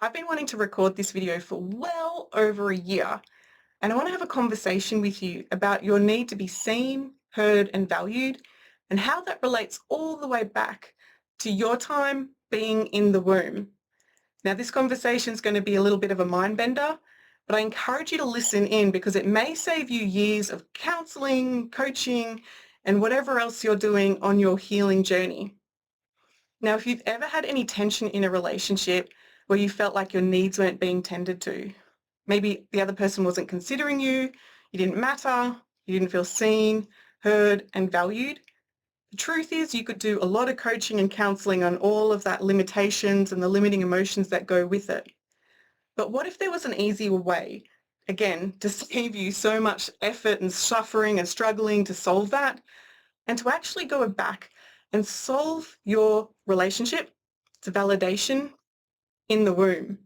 I've been wanting to record this video for well over a year, and I want to have a conversation with you about your need to be seen, heard, and valued, and how that relates all the way back to your time being in the womb. Now, this conversation is going to be a little bit of a mind bender, but I encourage you to listen in because it may save you years of counseling, coaching, and whatever else you're doing on your healing journey. Now, if you've ever had any tension in a relationship where you felt like your needs weren't being tended to, maybe the other person wasn't considering you, you didn't matter, you didn't feel seen, heard, and valued, the truth is you could do a lot of coaching and counseling on all of that limitations and the limiting emotions that go with it. But what if there was an easier way, again, to save you so much effort and suffering and struggling to solve that, and to actually go back and solve your relationship to validation in the womb.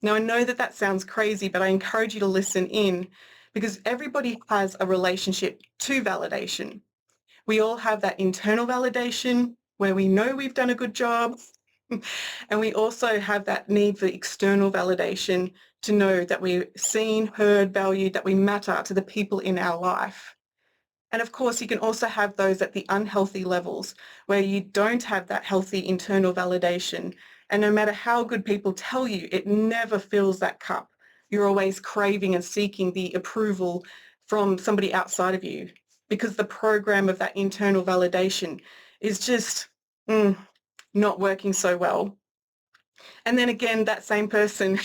Now, I know that that sounds crazy, but I encourage you to listen in because everybody has a relationship to validation. We all have that internal validation where we know we've done a good job. And we also have that need for external validation to know that we're seen, heard, valued, that we matter to the people in our life. And of course, you can also have those at the unhealthy levels where you don't have that healthy internal validation. And no matter how good people tell you, it never fills that cup. You're always craving and seeking the approval from somebody outside of you because the program of that internal validation is just not working so well. And then again, that same person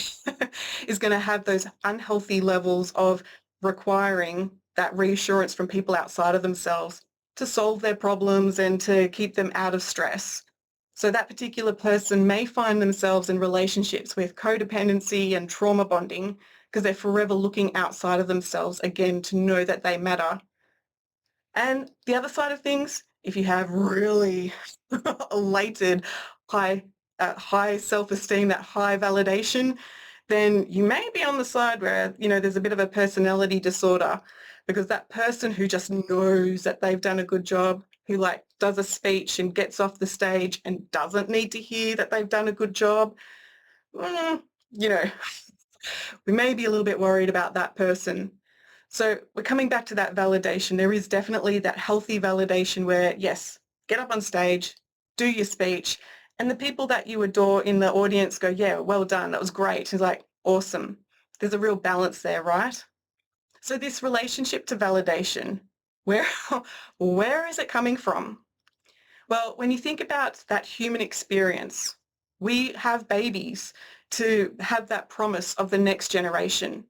is going to have those unhealthy levels of requiring that reassurance from people outside of themselves to solve their problems and to keep them out of stress. So that particular person may find themselves in relationships with codependency and trauma bonding because they're forever looking outside of themselves again to know that they matter. And the other side of things, if you have really elated high self-esteem, that high validation, then you may be on the side where, there's a bit of a personality disorder because that person who just knows that they've done a good job, who does a speech and gets off the stage and doesn't need to hear that they've done a good job, mm, you know, we may be a little bit worried about that person. So we're coming back to that validation. There is definitely that healthy validation where, yes, get up on stage, do your speech, and the people that you adore in the audience go, yeah, well done, that was great. It's like, awesome. There's a real balance there, right? So this relationship to validation, where, where is it coming from? Well, when you think about that human experience, we have babies to have that promise of the next generation.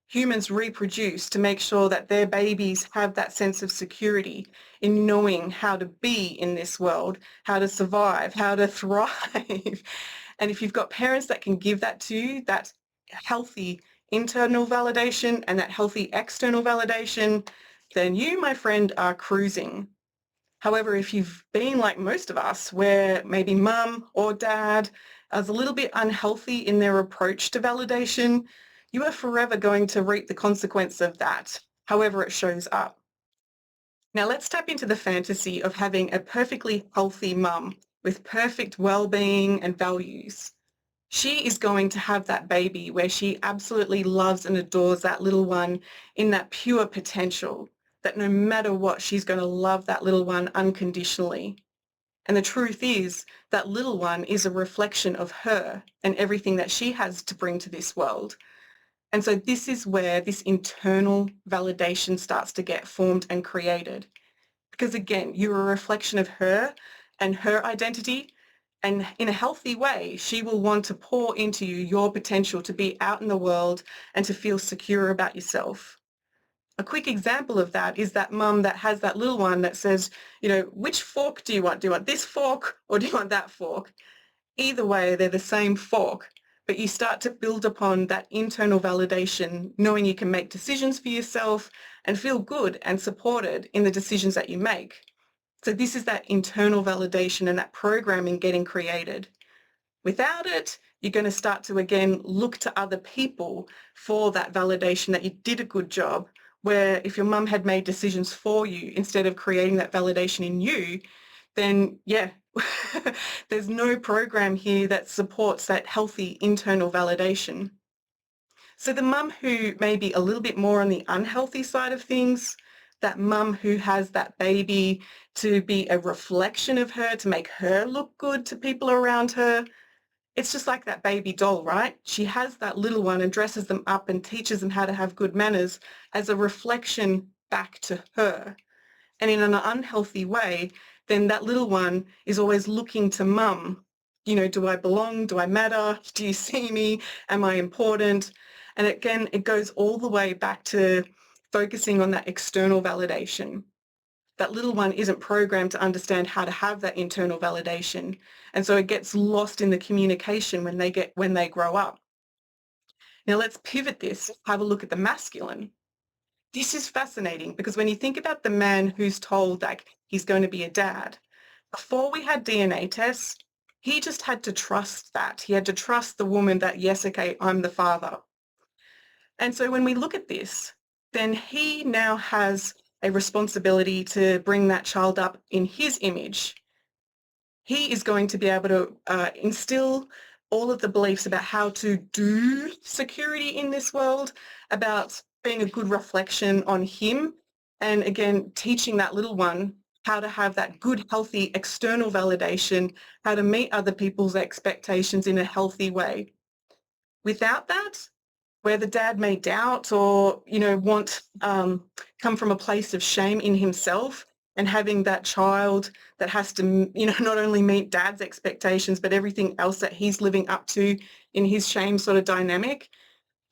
Humans reproduce to make sure that their babies have that sense of security in knowing how to be in this world, how to survive, how to thrive. And if you've got parents that can give that to you, that healthy internal validation and that healthy external validation, then you, my friend, are cruising. However, if you've been like most of us, where maybe mum or dad is a little bit unhealthy in their approach to validation, you are forever going to reap the consequence of that, however it shows up. Now let's tap into the fantasy of having a perfectly healthy mum with perfect well-being and values. She is going to have that baby where she absolutely loves and adores that little one in that pure potential, that no matter what, she's going to love that little one unconditionally. And the truth is that little one is a reflection of her and everything that she has to bring to this world. And so this is where this internal validation starts to get formed and created. Because again, you're a reflection of her and her identity. And in a healthy way, she will want to pour into you your potential to be out in the world and to feel secure about yourself. A quick example of that is that mum that has that little one that says, which fork do you want? Do you want this fork or do you want that fork? Either way, they're the same fork, but you start to build upon that internal validation, knowing you can make decisions for yourself and feel good and supported in the decisions that you make. So this is that internal validation and that programming getting created. Without it, you're going to start to, again, look to other people for that validation that you did a good job, where if your mum had made decisions for you instead of creating that validation in you, then, yeah, there's no program here that supports that healthy internal validation. So the mum who may be a little bit more on the unhealthy side of things, that mum who has that baby to be a reflection of her, to make her look good to people around her, it's just like that baby doll, right? She has that little one and dresses them up and teaches them how to have good manners as a reflection back to her. And in an unhealthy way, then that little one is always looking to mum. Do I belong? Do I matter? Do you see me? Am I important? And again, it goes all the way back to focusing on that external validation. That little one isn't programmed to understand how to have that internal validation. And so it gets lost in the communication when they grow up. Now let's pivot this, have a look at the masculine. This is fascinating because when you think about the man who's told that he's going to be a dad, before we had DNA tests, he just had to trust that. He had to trust the woman that, yes, okay, I'm the father. And so when we look at this, then he now has a responsibility to bring that child up in his image. He is going to be able to instill all of the beliefs about how to do security in this world, about being a good reflection on him, and again, teaching that little one how to have that good, healthy external validation, how to meet other people's expectations in a healthy way. Without that, where the dad may doubt or, want come from a place of shame in himself, and having that child that has to, not only meet dad's expectations, but everything else that he's living up to in his shame sort of dynamic.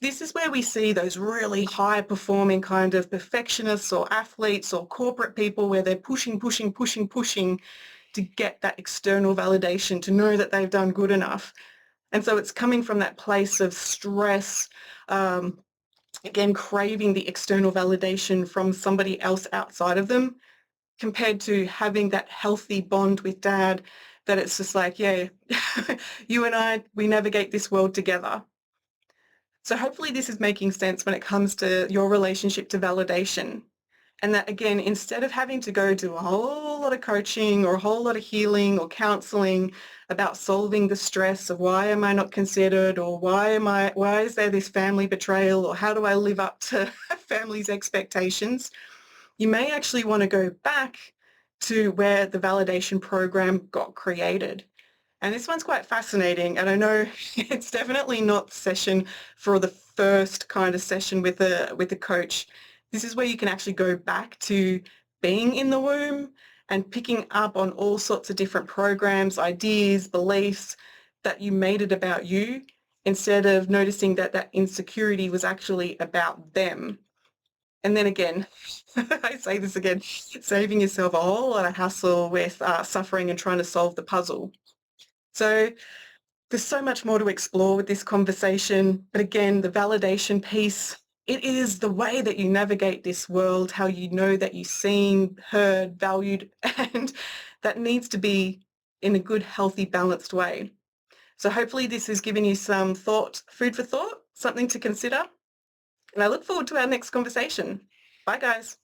This is where we see those really high performing kind of perfectionists or athletes or corporate people where they're pushing to get that external validation, to know that they've done good enough. And so it's coming from that place of stress, again, craving the external validation from somebody else outside of them, compared to having that healthy bond with dad, that it's just like, yeah, you and I, we navigate this world together. So hopefully this is making sense when it comes to your relationship to validation. And that, again, instead of having to go do a whole lot of coaching or a whole lot of healing or counseling about solving the stress of why am I not considered, or why is there this family betrayal, or how do I live up to family's expectations, you may actually want to go back to where the validation program got created. And this one's quite fascinating, and I know it's definitely not the session for the first kind of session with a coach. This is where you can actually go back to being in the womb and picking up on all sorts of different programs, ideas, beliefs that you made it about you, instead of noticing that that insecurity was actually about them. And then again, I say this again, saving yourself a whole lot of hassle with suffering and trying to solve the puzzle. So there's so much more to explore with this conversation. But again, the validation piece, it is the way that you navigate this world, how you know that you're seen, heard, valued, and that needs to be in a good, healthy, balanced way. So hopefully this has given you some food for thought, something to consider. And I look forward to our next conversation. Bye, guys.